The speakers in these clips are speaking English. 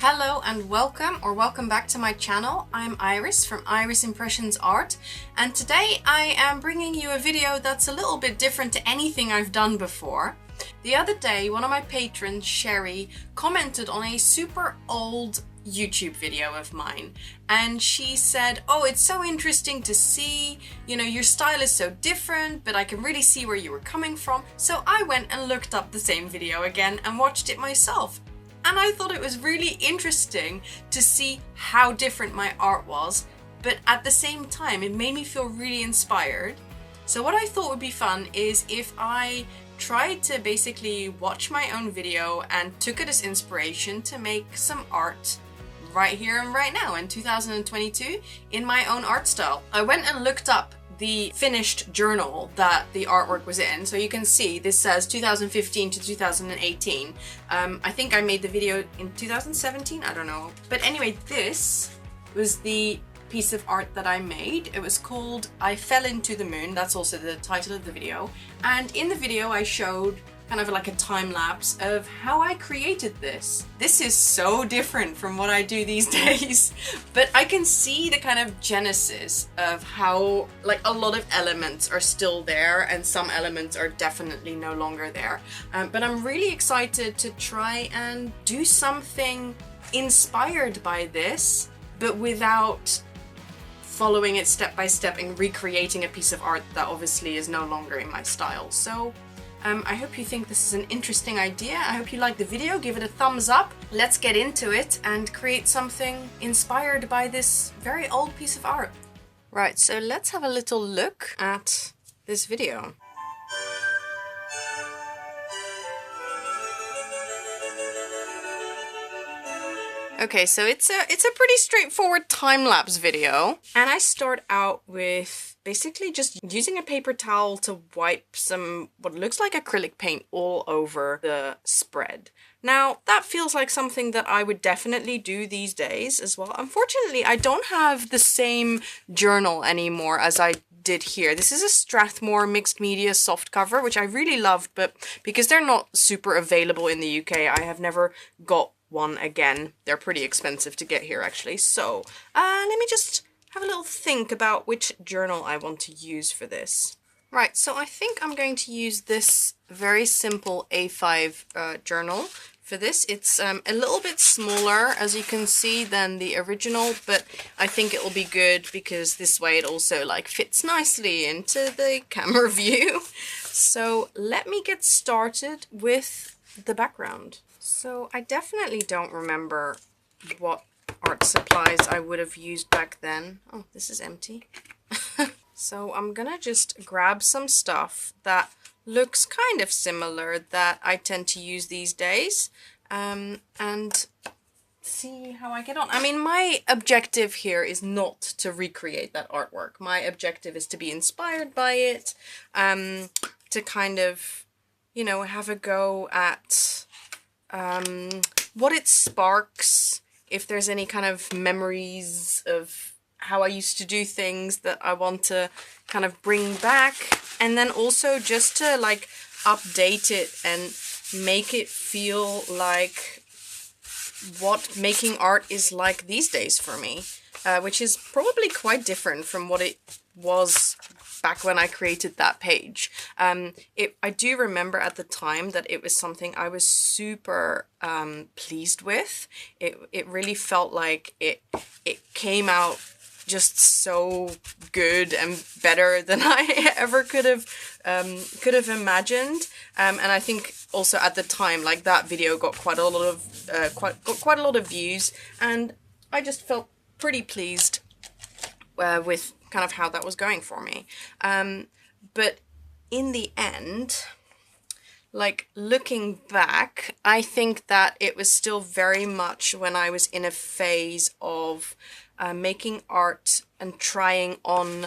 Hello and welcome back to my channel. I'm Iris from Iris Impressions Art, and today I am bringing you a video that's a little bit different to anything I've done before. The other day, one of my patrons, Sherry, commented on a super old YouTube video of mine, and she said, oh, it's so interesting to see, your style is so different, but I can really see where you were coming from. So I went and looked up the same video again and watched it myself. And I thought it was really interesting to see how different my art was, but at the same time, it made me feel really inspired. So what I thought would be fun is if I tried to basically watch my own video and took it as inspiration to make some art right here and right now in 2022 in my own art style. I went and looked up the finished journal that the artwork was in. So you can see this says 2015 to 2018. I think I made the video in 2017, I don't know. But anyway, this was the piece of art that I made. It was called I Fell Into the Moon. That's also the title of the video. And in the video I showed kind of like a time lapse of how I created this. This is so different from what I do these days, but I can see the kind of genesis of how like a lot of elements are still there and some elements are definitely no longer there. But I'm really excited to try and do something inspired by this, but without following it step by step and recreating a piece of art that obviously is no longer in my style. So I hope you think this is an interesting idea. I hope you like the video. Give it a thumbs up. Let's get into it and create something inspired by this very old piece of art. Right, so let's have a little look at this video. Okay, so it's a pretty straightforward time-lapse video, and I start out with basically just using a paper towel to wipe some what looks like acrylic paint all over the spread. Now, that feels like something that I would definitely do these days as well. Unfortunately, I don't have the same journal anymore as I did here. This is a Strathmore mixed media soft cover, which I really loved, but because they're not super available in the UK, I have never got one again. They're pretty expensive to get here actually. So let me just have a little think about which journal I want to use for this. Right, so I think I'm going to use this very simple A5 journal for this. It's a little bit smaller, as you can see, than the original, but I think it will be good because this way it also like fits nicely into the camera view. So let me get started with the background. So I definitely don't remember what art supplies I would have used back then. Oh, this is empty. So I'm gonna just grab some stuff that looks kind of similar that I tend to use these days, and see how I get on. I mean, my objective here is not to recreate that artwork. My objective is to be inspired by it, to kind of, have a go at what it sparks, if there's any kind of memories of how I used to do things that I want to kind of bring back, and then also just to like update it and make it feel like what making art is like these days for me, which is probably quite different from what it was back when I created that page. I do remember at the time that it was something I was super pleased with. It really felt like it came out just so good and better than I ever could have imagined. And I think also at the time, like, that video got quite a lot of views, and I just felt pretty pleased with kind of how that was going for me. But in the end, like, looking back, I think that it was still very much when I was in a phase of making art and trying on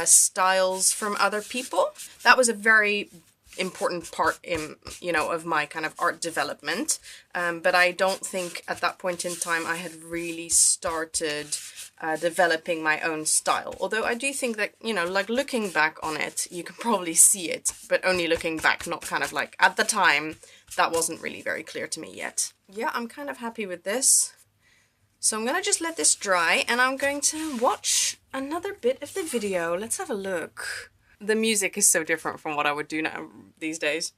styles from other people. That was a very important part in, of my kind of art development. But I don't think at that point in time I had really started developing my own style. Although I do think that, like, looking back on it, you can probably see it, but only looking back, not kind of like at the time, that wasn't really very clear to me yet. Yeah, I'm kind of happy with this. So I'm gonna just let this dry and I'm going to watch another bit of the video. Let's have a look. The music is so different from what I would do now these days.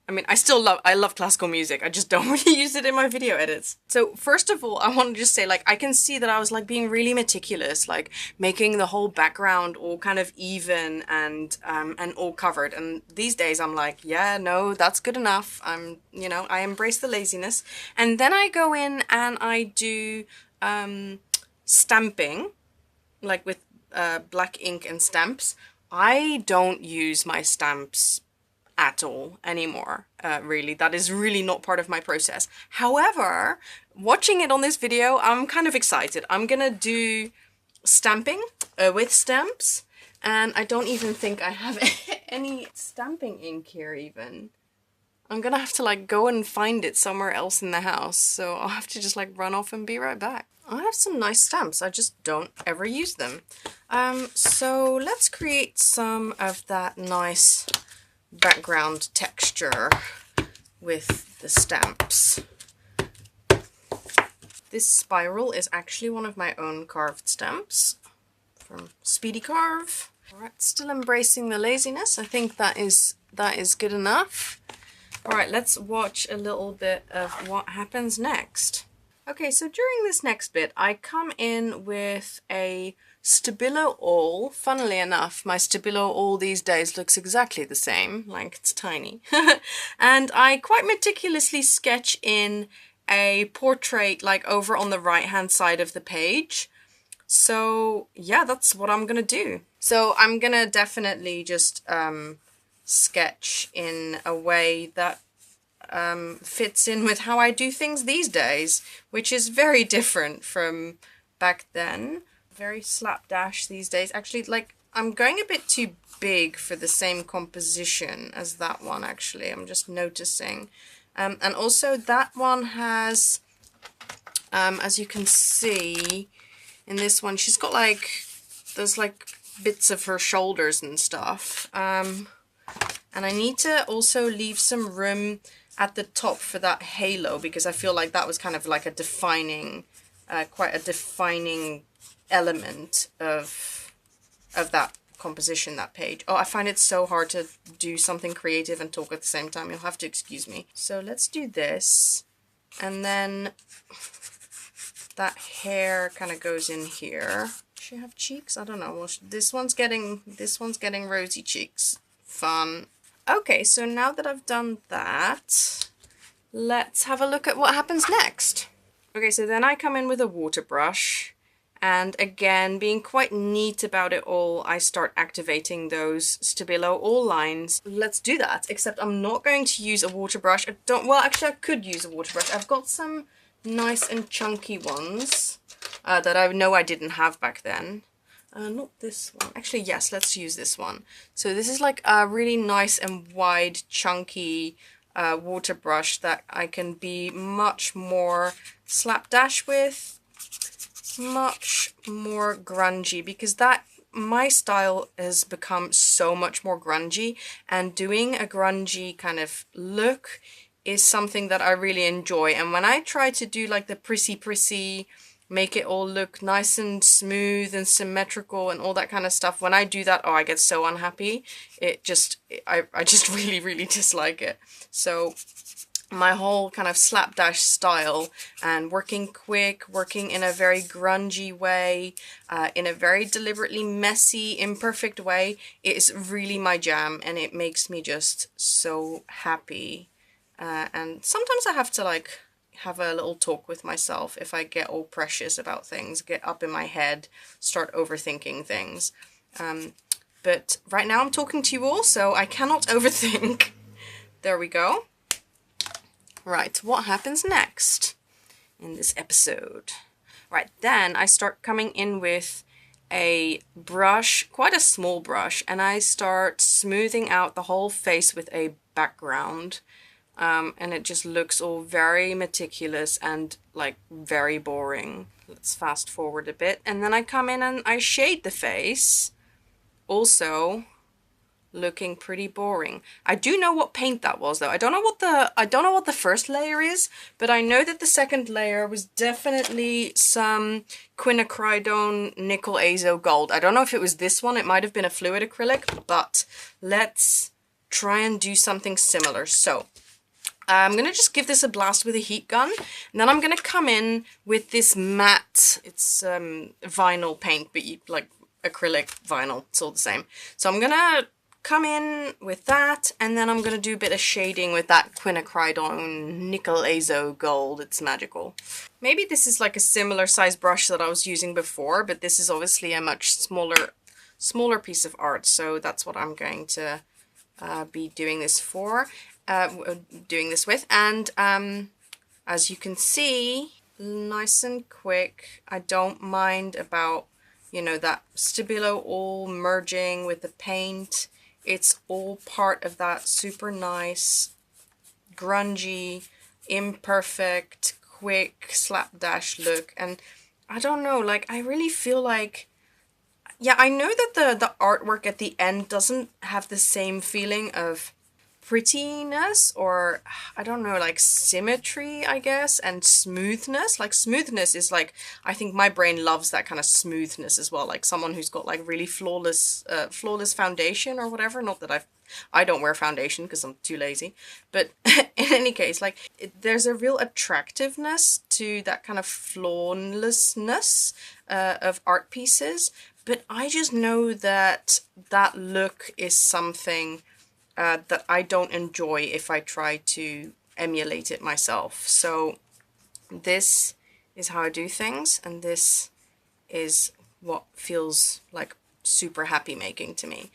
I mean, I love classical music. I just don't really use it in my video edits. So first of all, I want to just say, like, I can see that I was like being really meticulous, like making the whole background all kind of even and all covered. And these days I'm like, yeah, no, that's good enough. You know, I embrace the laziness. And then I go in and I do stamping, like with black ink and stamps. I don't use my stamps at all anymore, really. That is really not part of my process. However, watching it on this video, I'm kind of excited. I'm gonna do stamping with stamps, and I don't even think I have any stamping ink here even. I'm gonna have to like go and find it somewhere else in the house, so I'll have to just like run off and be right back. I have some nice stamps, I just don't ever use them. So let's create some of that nice background texture with the stamps. This spiral is actually one of my own carved stamps from Speedy Carve. Alright, still embracing the laziness. I think that is good enough. Alright, let's watch a little bit of what happens next. Okay, so during this next bit, I come in with a Stabilo awl. Funnily enough, my Stabilo awl these days looks exactly the same, like it's tiny. And I quite meticulously sketch in a portrait like over on the right hand side of the page. So yeah, that's what I'm gonna do. So I'm gonna definitely just sketch in a way that fits in with how I do things these days, which is very different from back then. Very slapdash these days. Actually, like, I'm going a bit too big for the same composition as that one, actually. I'm just noticing. And also that one has, as you can see in this one, she's got like, there's like bits of her shoulders and stuff. And I need to also leave some room at the top for that halo, because I feel like that was kind of like a defining, quite a defining element of that composition, that page. Oh, I find it so hard to do something creative and talk at the same time. You'll have to excuse me. So let's do this, and then that hair kind of goes in here. Does she have cheeks? I don't know. Well, this one's getting rosy cheeks. Fun. Okay, so now that I've done that, let's have a look at what happens next. Okay, so then I come in with a water brush. And again, being quite neat about it all, I start activating those Stabilo awl lines. Let's do that, except I'm not going to use a water brush. Well, actually I could use a water brush. I've got some nice and chunky ones that I know I didn't have back then. Not this one. Actually, yes, let's use this one. So this is like a really nice and wide, chunky water brush that I can be much more slapdash with. Much more grungy, because my style has become so much more grungy, and doing a grungy kind of look is something that I really enjoy. And when I try to do like the prissy, make it all look nice and smooth and symmetrical and all that kind of stuff, when I do that, oh, I get so unhappy. I just really dislike it. So my whole kind of slapdash style and working quick, working in a very grungy way, in a very deliberately messy, imperfect way, is really my jam, and it makes me just so happy. And sometimes I have to like have a little talk with myself if I get all precious about things, get up in my head, start overthinking things. But right now I'm talking to you all, so I cannot overthink. There we go. Right, what happens next in this episode? Right, then I start coming in with a brush, quite a small brush, and I start smoothing out the whole face with a background. And it just looks all very meticulous and like very boring. Let's fast forward a bit. And then I come in and I shade the face. Also looking pretty boring. I do know what paint that was though. I don't know what the first layer is, but I know that the second layer was definitely some quinacridone nickel azo gold. I don't know if it was this one. It might have been a fluid acrylic, but let's try and do something similar. So I'm going to just give this a blast with a heat gun, and then I'm going to come in with this matte, it's vinyl paint, but you like acrylic vinyl, it's all the same. So I'm going to come in with that, and then I'm going to do a bit of shading with that quinacridone nickel azo gold. It's magical. Maybe this is like a similar size brush that I was using before, but this is obviously a much smaller piece of art, so that's what I'm going to be doing this with. And as you can see, nice and quick. I don't mind about, you know, that stabilo all merging with the paint. It's all part of that super nice, grungy, imperfect, quick slapdash look. And I don't know, like, I really feel like, yeah, I know that the artwork at the end doesn't have the same feeling of prettiness, or I don't know, like symmetry, I guess, and smoothness. Like smoothness is like, I think my brain loves that kind of smoothness as well, like someone who's got like really flawless foundation or whatever. Not that I don't wear foundation because I'm too lazy, but in any case, like there's a real attractiveness to that kind of flawlessness of art pieces. But I just know that that look is something that I don't enjoy if I try to emulate it myself. So this is how I do things, and this is what feels like super happy making to me.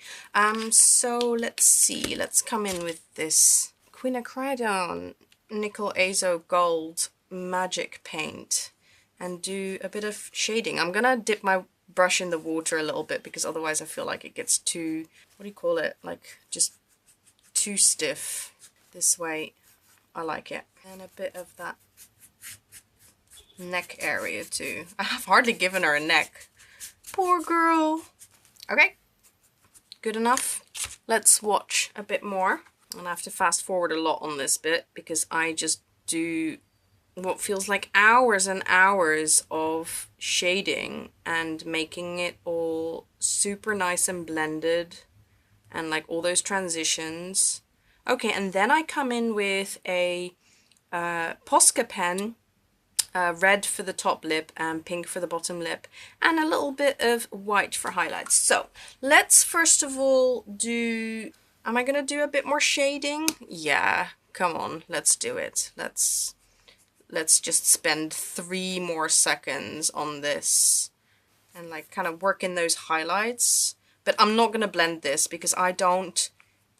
So let's see, let's come in with this quinacridone nickel azo gold magic paint and do a bit of shading. I'm gonna dip my brush in the water a little bit because otherwise I feel like it gets too, what do you call it, like just too stiff. This way I like it. And a bit of that neck area too. I have hardly given her a neck. Poor girl. Okay, good enough. Let's watch a bit more. And I have to fast forward a lot on this bit because I just do what feels like hours and hours of shading and making it all super nice and blended, and like all those transitions. Okay, and then I come in with a Posca pen, red for the top lip and pink for the bottom lip, and a little bit of white for highlights. So let's first of all do, am I gonna do a bit more shading? Yeah, come on, let's do it. Let's just spend 3 more seconds on this and like kind of work in those highlights. But I'm not going to blend this because I don't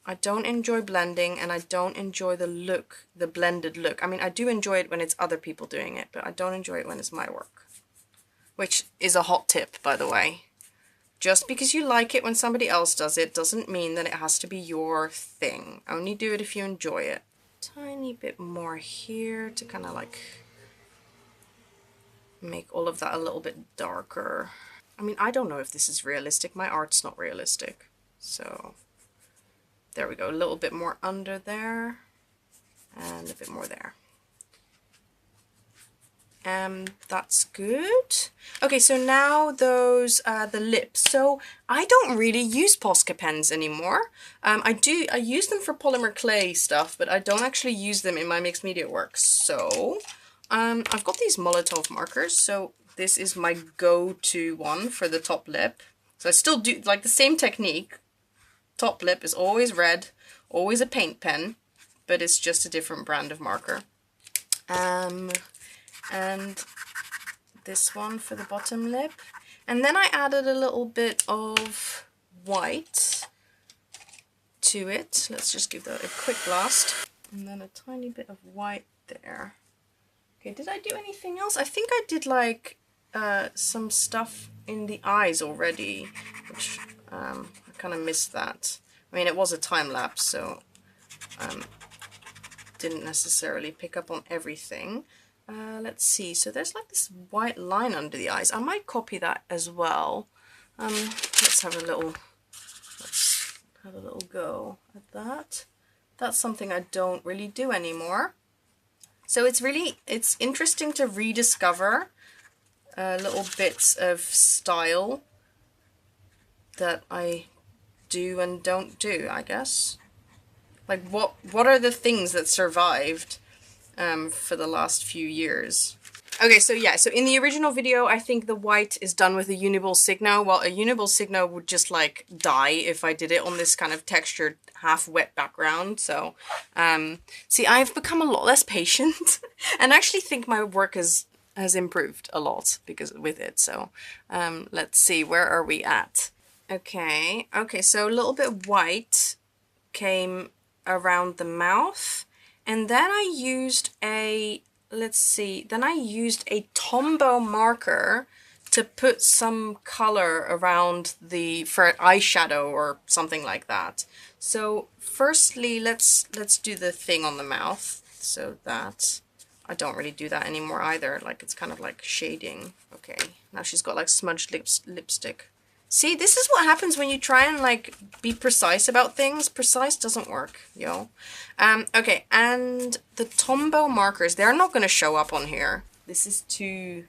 enjoy blending, and I don't enjoy the look, the blended look. I mean, I do enjoy it when it's other people doing it, but I don't enjoy it when it's my work. Which is a hot tip, by the way. Just because you like it when somebody else does it doesn't mean that it has to be your thing. Only do it if you enjoy it. Tiny bit more here to kind of like make all of that a little bit darker. I mean, I don't know if this is realistic. My art's not realistic. So there we go. A little bit more under there and a bit more there. That's good. Okay, so now those the lips. So I don't really use Posca pens anymore. I use them for polymer clay stuff, but I don't actually use them in my mixed media work. So I've got these Molotov markers. So this is my go-to one for the top lip. So I still do like the same technique. Top lip is always red, always a paint pen, but it's just a different brand of marker. And this one for the bottom lip. And then I added a little bit of white to it. Let's just give that a quick blast. And then a tiny bit of white there. Okay, did I do anything else? I think I did like some stuff in the eyes already, which I kind of missed that. I mean, it was a time lapse, so didn't necessarily pick up on everything. Let's see, so there's like this white line under the eyes. I might copy that as well. Let's have a little, let's have a little go at that. That's something I don't really do anymore. So it's interesting to rediscover little bits of style that I do and don't do, I guess. Like what are the things that survived for the last few years? Okay, so yeah, so in the original video, I think the white is done with a Uniball Signo. Well, a Uniball Signo would just like die if I did it on this kind of textured half wet background. So see, I've become a lot less patient and actually think my work has improved a lot because with it. So let's see, where are we at? Okay, so a little bit of white came around the mouth, and then I used a, let's see, then I used a Tombow marker to put some color around for eyeshadow or something like that. So firstly, let's do the thing on the mouth. So that, I don't really do that anymore either. Like it's kind of like shading. Okay, now she's got like smudged lipstick. See, this is what happens when you try and like be precise about things. Precise doesn't work, yo. Okay, and the Tombow markers, they're not going to show up on here. This is too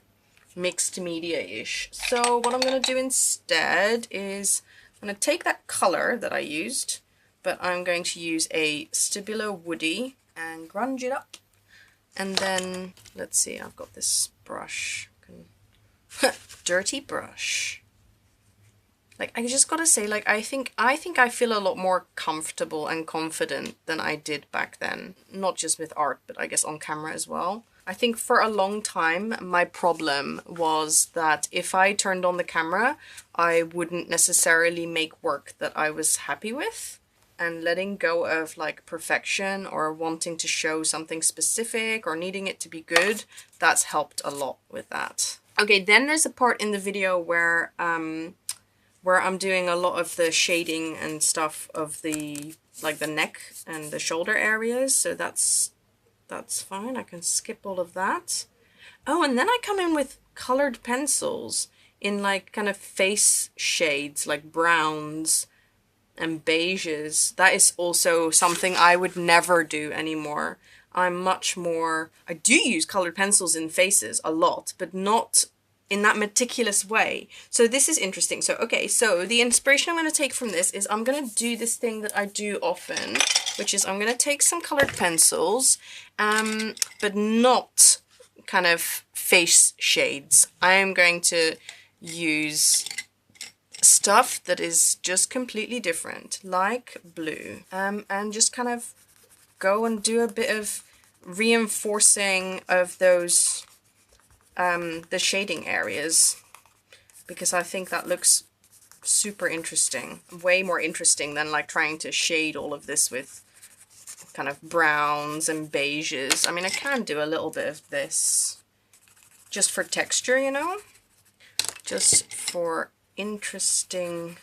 mixed media-ish. So what I'm going to do instead is I'm going to take that color that I used, but I'm going to use a Stabilo Woody and grunge it up. And then, let's see, I've got this brush. Dirty brush. Like, I just gotta say, like, I think I feel a lot more comfortable and confident than I did back then. Not just with art, but I guess on camera as well. I think for a long time, my problem was that if I turned on the camera, I wouldn't necessarily make work that I was happy with. And letting go of, like, perfection or wanting to show something specific or needing it to be good, that's helped a lot with that. Okay, then there's a part in the video where I'm doing a lot of the shading and stuff of the, like the neck and the shoulder areas. So that's fine. I can skip all of that. Oh, and then I come in with colored pencils in like kind of face shades, like browns and beiges. That is also something I would never do anymore. I'm much more, I do use colored pencils in faces a lot, but not in that meticulous way. So this is interesting. So, okay, so the inspiration I'm going to take from this is I'm going to do this thing that I do often, which is I'm going to take some colored pencils, but not kind of face shades. I am going to use stuff that is just completely different, like blue, and just kind of go and do a bit of reinforcing of those the shading areas, because I think that looks super interesting. Way more interesting than like trying to shade all of this with kind of browns and beiges. I mean, I can do a little bit of this just for texture, you know? Just for interesting,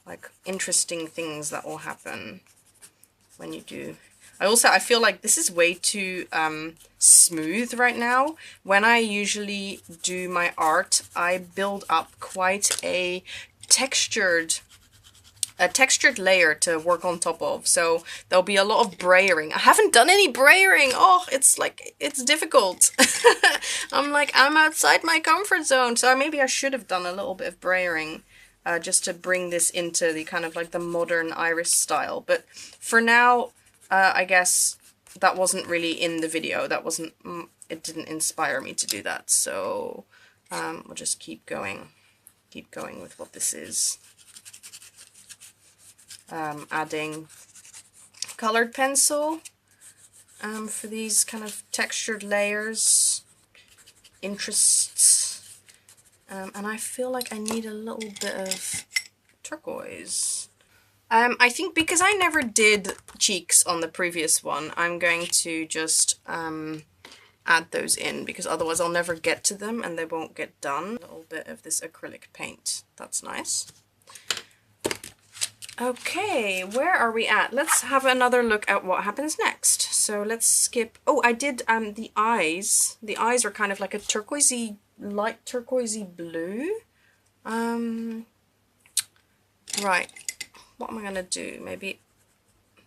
like interesting things that will happen when you do. I feel like this is way too smooth right now. When I usually do my art, I build up quite a textured layer to work on top of. So there'll be a lot of brayering. I haven't done any brayering. Oh, it's like, it's difficult. I'm outside my comfort zone. So maybe I should have done a little bit of brayering just to bring this into the kind of like the modern iris style. But for now, I guess that wasn't really in the video. That wasn't, it didn't inspire me to do that. So we'll just keep going with what this is. Adding colored pencil for these kind of textured layers, interests, and I feel like I need a little bit of turquoise. I think because I never did cheeks on the previous one, I'm going to just add those in, because otherwise I'll never get to them and they won't get done. A little bit of this acrylic paint, that's nice. Okay, where are we at? Let's have another look at what happens next. So let's skip. Oh, I did the eyes. The eyes are kind of like a turquoisey, light turquoisey blue. Right. what am I gonna do? Maybe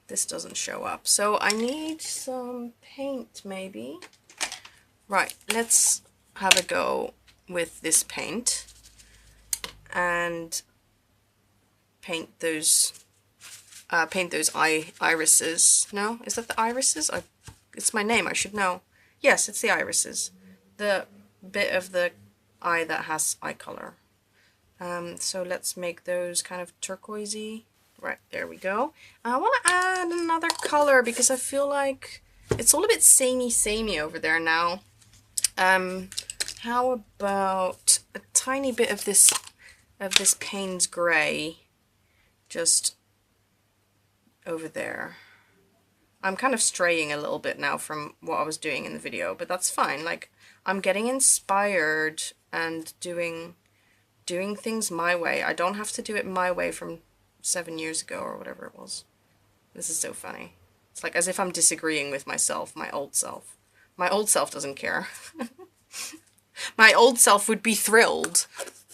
this doesn't show up. So I need some paint maybe. Right, let's have a go with this paint and paint those irises. No, is that the irises? It's my name, I should know. Yes, it's the irises. The bit of the eye that has eye color. So let's make those kind of turquoisey. Right, there we go. I want to add another color because I feel like it's all a bit samey over there now. How about a tiny bit of this Payne's Gray just over there. I'm kind of straying a little bit now from what I was doing in the video, but that's fine. Like, I'm getting inspired and doing things my way. I don't have to do it my way from 7 years ago or whatever it was. This is so funny. It's like as if I'm disagreeing with myself, my old self. My old self doesn't care. My old self would be thrilled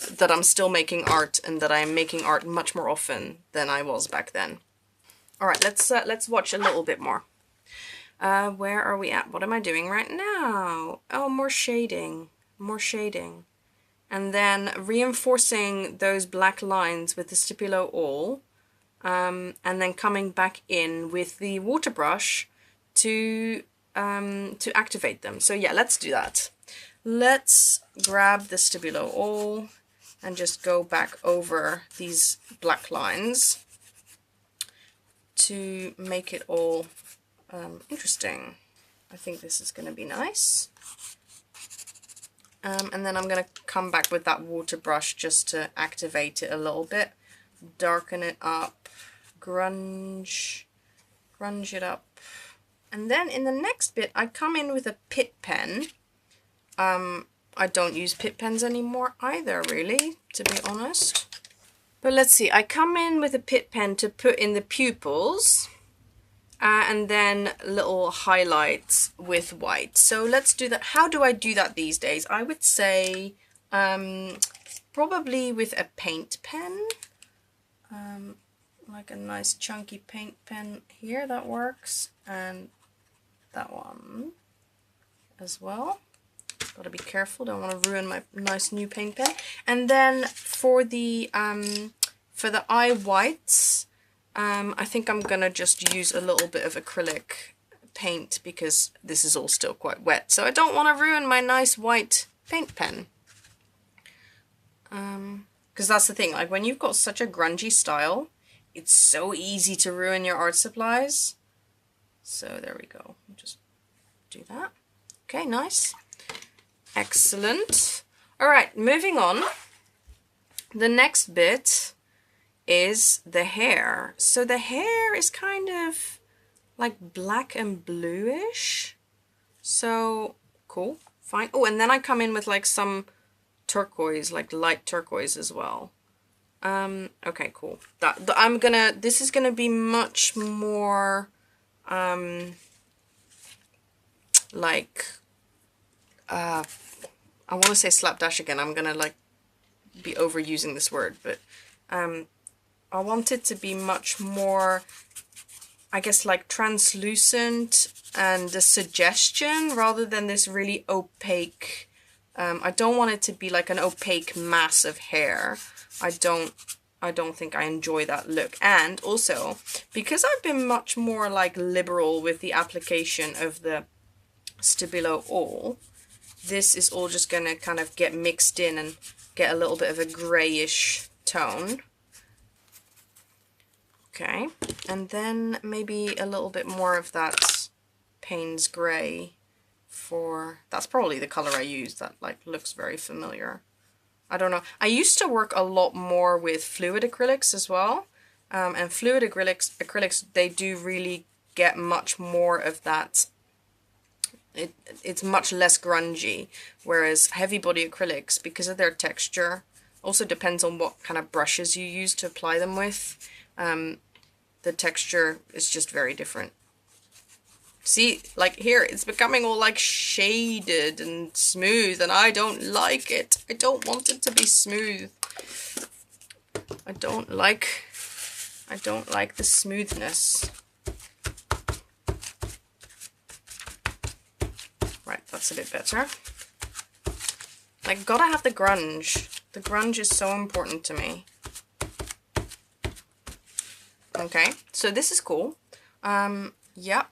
that I'm still making art and that I'm making art much more often than I was back then. All right, let's watch a little bit more. Where are we at? What am I doing right now? Oh, more shading. And then reinforcing those black lines with the Stabilo All, and then coming back in with the water brush to activate them. So yeah, let's do that. Let's grab the Stabilo All and just go back over these black lines to make it all interesting. I think this is going to be nice. And then I'm going to come back with that water brush just to activate it a little bit. Darken it up. Grunge it up. And then in the next bit, I come in with a pit pen. I don't use pit pens anymore either, really, to be honest. But let's see, I come in with a pit pen to put in the pupils. And then little highlights with white. So let's do that. How do I do that these days? I would say probably with a paint pen. Like a nice chunky paint pen here, that works. And that one as well. Gotta be careful, don't want to ruin my nice new paint pen. And then for the eye whites, I think I'm gonna just use a little bit of acrylic paint because this is all still quite wet. So I don't want to ruin my nice white paint pen. Because that's the thing, like when you've got such a grungy style, it's so easy to ruin your art supplies. So there we go. Just do that. Okay, nice. Excellent. All right, moving on. The next bit is the hair. So the hair is kind of like black and bluish. So cool, fine. Oh, and then I come in with like some turquoise, like light turquoise as well. Okay, cool. This is gonna be much more like I want to say slapdash again. I'm gonna like be overusing this word, but I want it to be much more, I guess, like translucent and a suggestion rather than this really opaque. I don't want it to be like an opaque mass of hair. I don't think I enjoy that look. And also, because I've been much more like liberal with the application of the Stabilo All, this is all just gonna kind of get mixed in and get a little bit of a grayish tone. Okay, and then maybe a little bit more of that Payne's Gray for, that's probably the color I use that like looks very familiar. I don't know. I used to work a lot more with fluid acrylics as well. And fluid acrylics, they do really get much more of that. It's much less grungy. Whereas heavy body acrylics, because of their texture, also depends on what kind of brushes you use to apply them with. The texture is just very different. See, like here, it's becoming all like shaded and smooth, and I don't like it. I don't want it to be smooth. I don't like I don't like the smoothness. Right, that's a bit better. Like, gotta have the grunge. The grunge is so important to me. Okay, so this is cool. Yeah.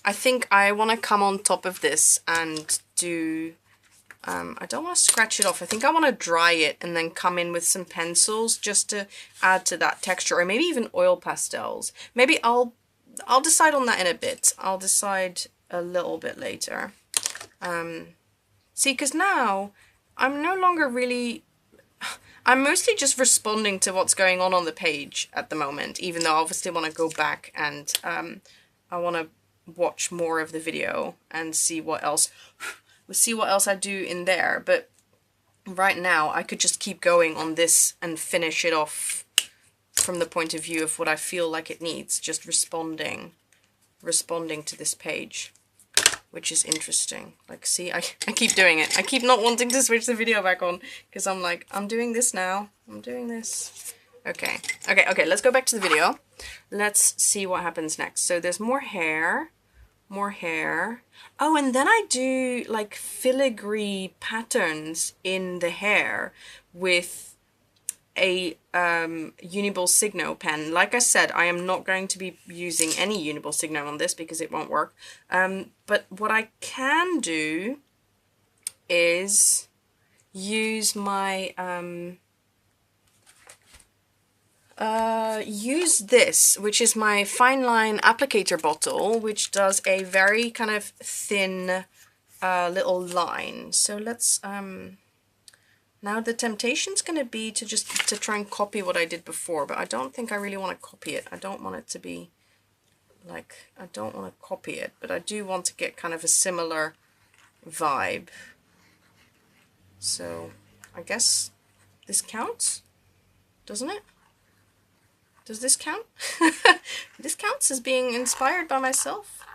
I think I want to come on top of this and do... I don't want to scratch it off. I think I want to dry it and then come in with some pencils just to add to that texture, or maybe even oil pastels. Maybe I'll decide on that in a bit. I'll decide a little bit later. See, because now I'm no longer really... I'm mostly just responding to what's going on the page at the moment, even though I obviously want to go back and I want to watch more of the video and see what else I do in there. But right now I could just keep going on this and finish it off from the point of view of what I feel like it needs, just responding to this page, which is interesting. Like, see, I keep doing it. I keep not wanting to switch the video back on because I'm like, I'm doing this now. I'm doing this. Okay, let's go back to the video. Let's see what happens next. So there's more hair. Oh, and then I do like filigree patterns in the hair with a Uniball Signo pen. Like I said, I am not going to be using any Uniball Signo on this because it won't work. But what I can do is use my use this, which is my fine line applicator bottle, which does a very kind of thin little line. So let's now the temptation's going to be to try and copy what I did before, but I don't think I really want to copy it. I don't want it to be like, I don't want to copy it, but I do want to get kind of a similar vibe. So I guess this counts, doesn't it? Does this count? This counts as being inspired by myself.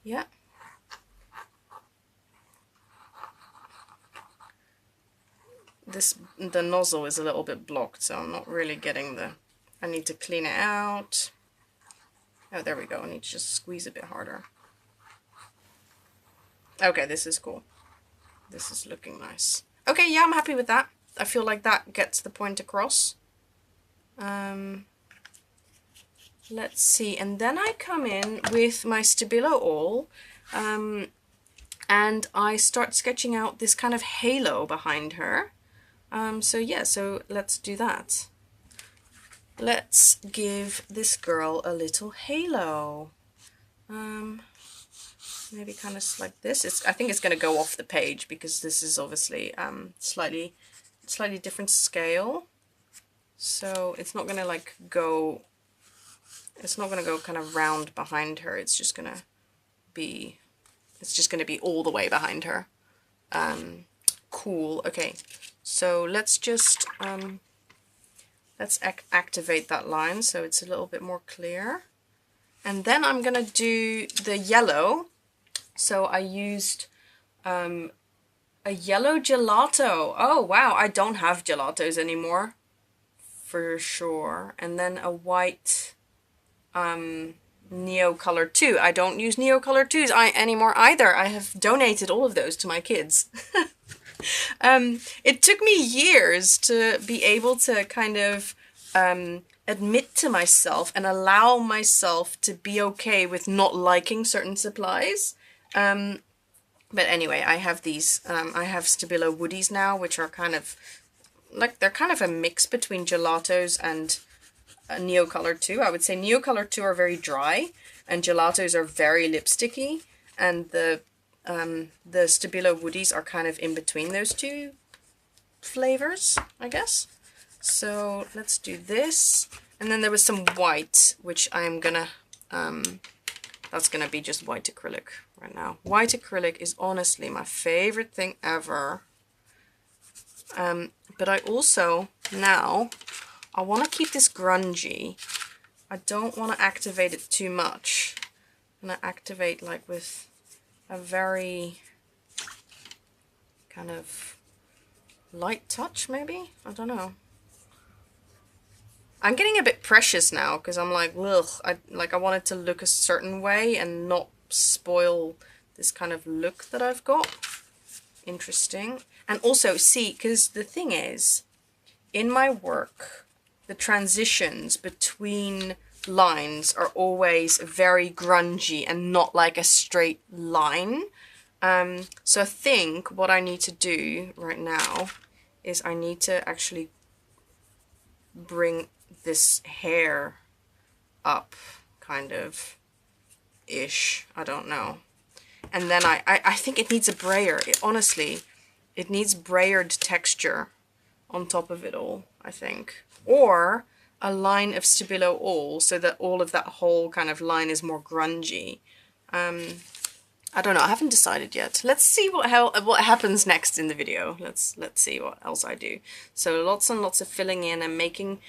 Yeah. The nozzle is a little bit blocked, so I'm not really getting the... I need to clean it out. Oh, there we go. I need to just squeeze a bit harder. Okay, this is cool. This is looking nice. Okay, yeah, I'm happy with that. I feel like that gets the point across. Let's see, and then I come in with my Stabilo All, and I start sketching out this kind of halo behind her. So yeah, so let's do that. Let's give this girl a little halo. Maybe kind of like this. I think it's going to go off the page because this is obviously slightly different scale. So it's not going to like go... It's not going to go kind of round behind her. It's just going to be all the way behind her. Cool. Okay. So let's just, let's activate that line so it's a little bit more clear. And then I'm going to do the yellow. So I used a yellow gelato. Oh, wow. I don't have gelatos anymore. For sure. And then a white... Neocolor 2. I don't use Neocolor 2s anymore either. I have donated all of those to my kids. It took me years to be able to kind of admit to myself and allow myself to be okay with not liking certain supplies. But anyway, I have these, I have Stabilo Woodies now, which are kind of, like, they're kind of a mix between gelatos and Neocolor 2. I would say Neocolor 2 are very dry and gelatos are very lipsticky, and the Stabilo Woodies are kind of in between those two flavors, I guess. So let's do this. And then there was some white, which I'm gonna, that's gonna be just white acrylic right now. White acrylic is honestly my favorite thing ever. But I also, now, I want to keep this grungy. I don't want to activate it too much. I'm going to activate like with a very kind of light touch maybe? I don't know. I'm getting a bit precious now because I'm like, ugh, I want it to look a certain way and not spoil this kind of look that I've got. Interesting. And also, see, because the thing is, in my work, the transitions between lines are always very grungy and not like a straight line. So I think what I need to do right now is I need to actually bring this hair up, kind of, ish, I don't know. And then I think it needs a brayer. Honestly, it needs brayered texture on top of it all, I think. Or a line of Stabilo all, so that all of that whole kind of line is more grungy. I don't know, I haven't decided yet. Let's see what happens next in the video. Let's see what else I do. So lots and lots of filling in and making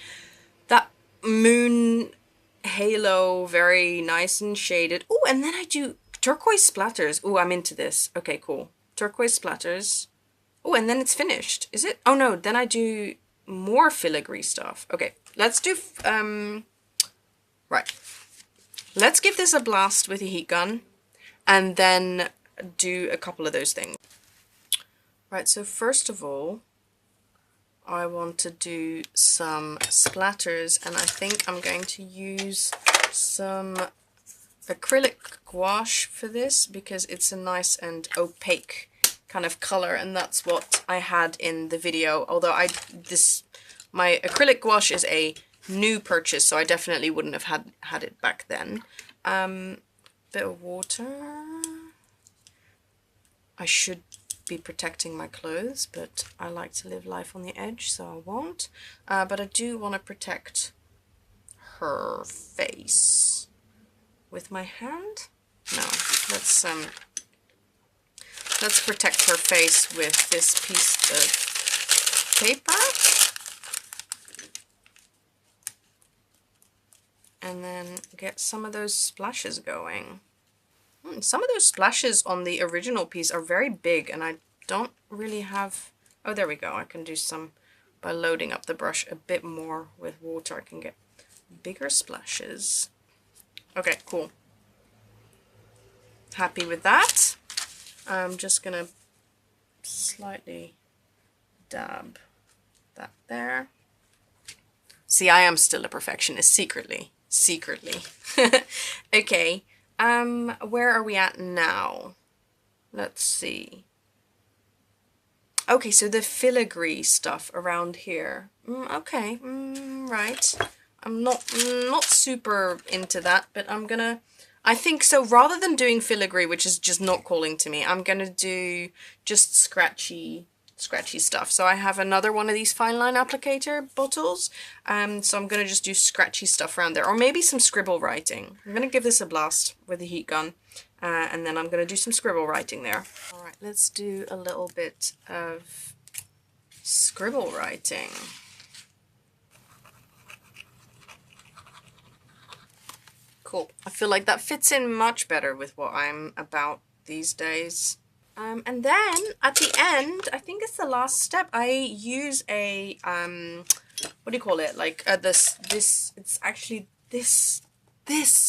that moon halo very nice and shaded. Oh, and then I do turquoise splatters. Oh, I'm into this. Okay, cool. Turquoise splatters. Oh, and then it's finished. Is it? Oh no, then I do more filigree stuff. Okay, let's do, right. Let's give this a blast with a heat gun and then do a couple of those things. Right, so first of all, I want to do some splatters, and I think I'm going to use some acrylic gouache for this because it's a nice and opaque kind of color, and that's what I had in the video. Although my acrylic gouache is a new purchase, so I definitely wouldn't have had it back then. Bit of water. I should be protecting my clothes, but I like to live life on the edge, so I won't. But I do want to protect her face with my hand. No, let's protect her face with this piece of paper. And then get some of those splashes going. Some of those splashes on the original piece are very big, and I don't really have... Oh, there we go. I can do some, by loading up the brush a bit more with water, I can get bigger splashes. Okay, cool. Happy with that. I'm just gonna slightly dab that there. See, I am still a perfectionist, secretly. Okay. Where are we at now? Let's see. Okay, so the filigree stuff around here. Okay, right. I'm not super into that, but I think so, rather than doing filigree, which is just not calling to me, I'm gonna do just scratchy stuff. So I have another one of these fine line applicator bottles, so I'm gonna just do scratchy stuff around there, or maybe some scribble writing. I'm gonna give this a blast with the heat gun, and then I'm gonna do some scribble writing there. All right, let's do a little bit of scribble writing. Cool. I feel like that fits in much better with what I'm about these days. And then at the end, I think it's the last step, I use a, what do you call it? Like it's actually this,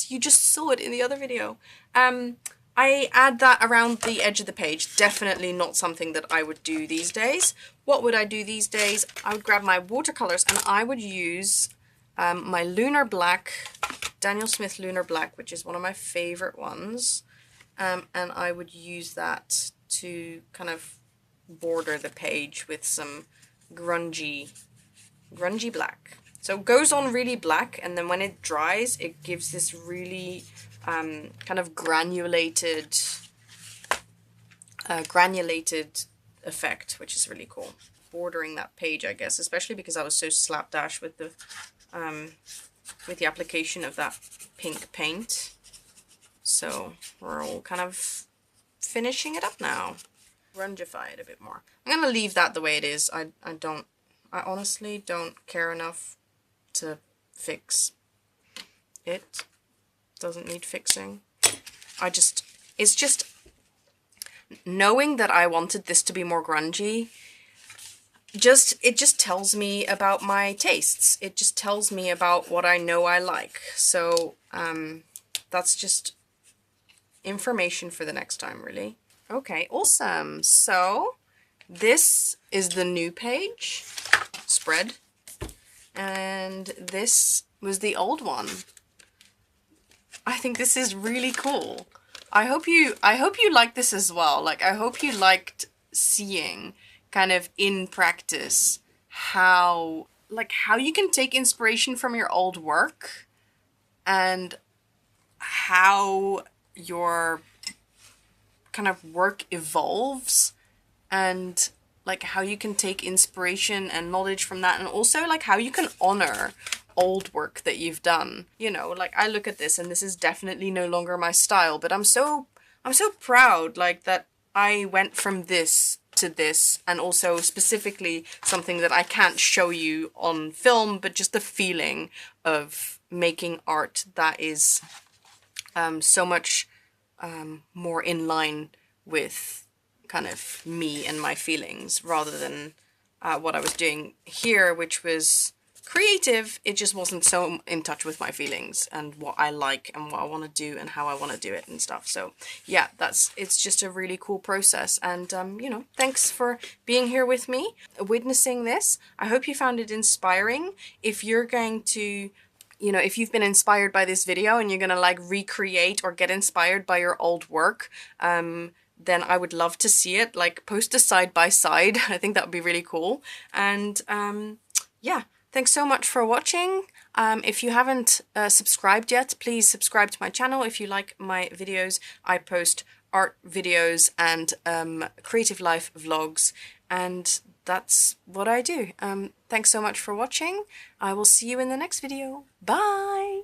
you just saw it in the other video. I add that around the edge of the page. Definitely not something that I would do these days. What would I do these days? I would grab my watercolors and I would use my Lunar Black, Daniel Smith Lunar Black, which is one of my favorite ones. And I would use that to kind of border the page with some grungy black. So it goes on really black, and then when it dries, it gives this really kind of granulated effect, which is really cool. Bordering that page, I guess, especially because I was so slapdash with the application of that pink paint. So we're all kind of finishing it up now. Grungify it a bit more. I'm gonna leave that the way it is. I honestly don't care enough to fix it. Doesn't need fixing. It's just knowing that I wanted this to be more grungy. it just tells me about my tastes. It just tells me about what I know I like. So that's just information for the next time, really. Okay, awesome. So this is the new page spread, and this was the old one. I think this is really cool. I hope you like this as well. Like, I hope you liked seeing kind of in practice how you can take inspiration from your old work and how your kind of work evolves, and like how you can take inspiration and knowledge from that, and also like how you can honor old work that you've done. You know, like I look at this and this is definitely no longer my style, but I'm so proud like that I went from this to this, and also specifically something that I can't show you on film, but just the feeling of making art that is so much more in line with kind of me and my feelings, rather than what I was doing here, which was creative. It just wasn't so in touch with my feelings and what I like and what I want to do and how I want to do it and stuff. So yeah, it's just a really cool process. And you know, thanks for being here with me, witnessing this. I hope you found it inspiring. If you're going to, you know, if you've been inspired by this video and you're gonna like recreate or get inspired by your old work, then I would love to see it. Like, post a side by side. I think that would be really cool. And yeah, thanks so much for watching. If you haven't subscribed yet, please subscribe to my channel. If you like my videos, I post art videos and creative life vlogs, and that's what I do. Thanks so much for watching. I will see you in the next video. Bye!